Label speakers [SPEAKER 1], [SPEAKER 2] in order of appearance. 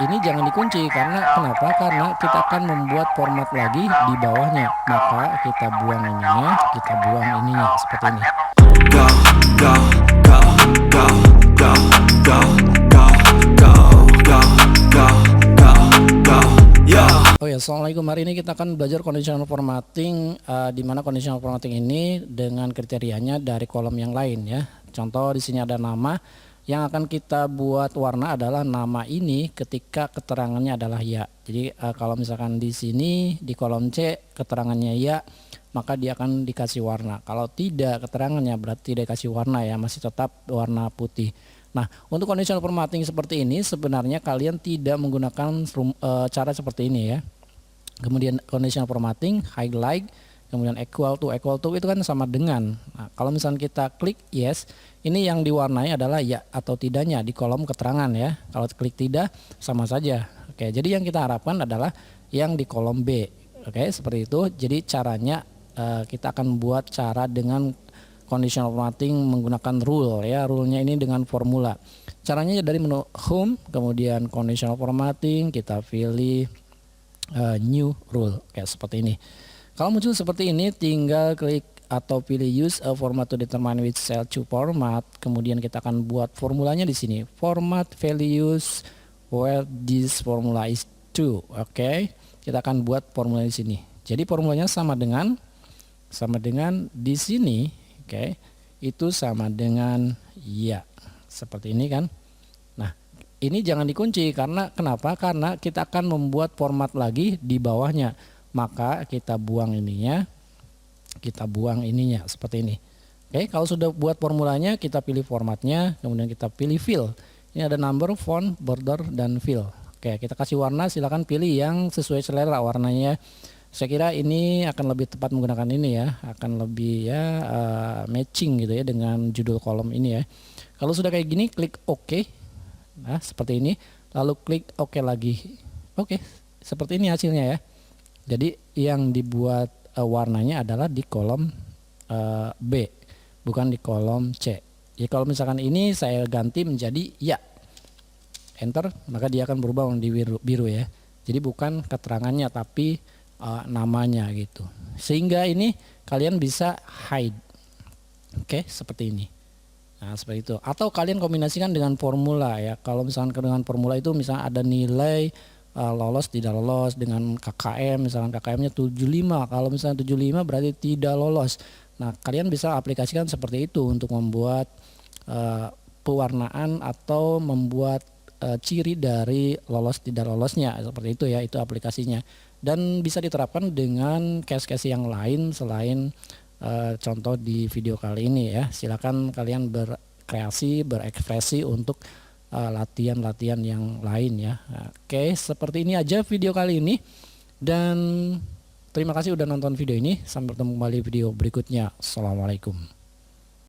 [SPEAKER 1] ini jangan dikunci karena kenapa? Karena kita akan membuat format lagi di bawahnya. Maka kita buang ininya, kita buang ininya seperti ini.
[SPEAKER 2] Go, go, go, go, go, go, go, go, go, go, go, go, yo.
[SPEAKER 1] Oh ya, assalamualaikum. Hari ini kita akan belajar conditional formatting, di mana conditional formatting ini dengan kriterianya dari kolom yang lain ya. Contoh di sini ada nama. Yang akan kita buat warna adalah nama ini ketika keterangannya adalah ya. Jadi kalau misalkan di sini di kolom C keterangannya ya, maka dia akan dikasih warna. Kalau tidak keterangannya berarti tidak dikasih warna ya, masih tetap warna putih. Nah, untuk conditional formatting seperti ini sebenarnya kalian tidak menggunakan cara seperti ini ya. Kemudian conditional formatting, highlight, kemudian equal to itu kan sama dengan. Nah, kalau misalnya kita klik yes, ini yang diwarnai adalah ya atau tidaknya di kolom keterangan ya. Kalau klik tidak sama saja. Oke, jadi yang kita harapkan adalah yang di kolom B. Oke, seperti itu. Jadi caranya kita akan buat cara dengan conditional formatting menggunakan rule ya. Rule-nya ini dengan formula. Caranya dari menu home, kemudian conditional formatting, kita pilih new rule kayak seperti ini. Kalau muncul seperti ini tinggal klik atau pilih use a format to determine which cell to format. Kemudian kita akan buat formulanya di sini. Format values where this formula is to. Oke. Kita akan buat formula di sini. Jadi formulanya sama dengan di sini, oke. Itu sama dengan ya. Seperti ini kan. Nah, ini jangan dikunci karena kenapa? Karena kita akan membuat format lagi di bawahnya. Maka kita buang ininya, seperti ini. Oke, kalau sudah buat formulanya kita pilih formatnya, kemudian kita pilih fill. Ini ada number, font, border, dan fill. Oke, kita kasih warna, silakan pilih yang sesuai selera warnanya. Saya kira ini akan lebih tepat menggunakan ini ya, akan lebih ya matching gitu ya dengan judul kolom ini ya. Kalau sudah kayak gini klik OK. Nah, seperti ini, lalu klik OK lagi. Oke, seperti ini hasilnya ya. Jadi yang dibuat warnanya adalah di kolom B, bukan di kolom C. Ya kalau misalkan ini saya ganti menjadi ya, enter, maka dia akan berubah menjadi biru ya. Jadi bukan keterangannya tapi namanya gitu. Sehingga ini kalian bisa hide. Oke, seperti ini. Nah, seperti itu. Atau kalian kombinasikan dengan formula ya. Kalau misalkan dengan formula itu misalnya ada nilai lolos tidak lolos dengan KKM, misalkan KKM-nya 75. Kalau misalnya 75 berarti tidak lolos. Nah, kalian bisa aplikasikan seperti itu untuk membuat pewarnaan atau membuat ciri dari lolos tidak lolosnya seperti itu ya, itu aplikasinya. Dan bisa diterapkan dengan case-case yang lain selain contoh di video kali ini ya. Silakan kalian berkreasi, berekspresi untuk latihan-latihan yang lain ya. Oke, seperti ini aja video kali ini. Dan terima kasih udah nonton video ini. Sampai bertemu kembali video berikutnya. Assalamualaikum.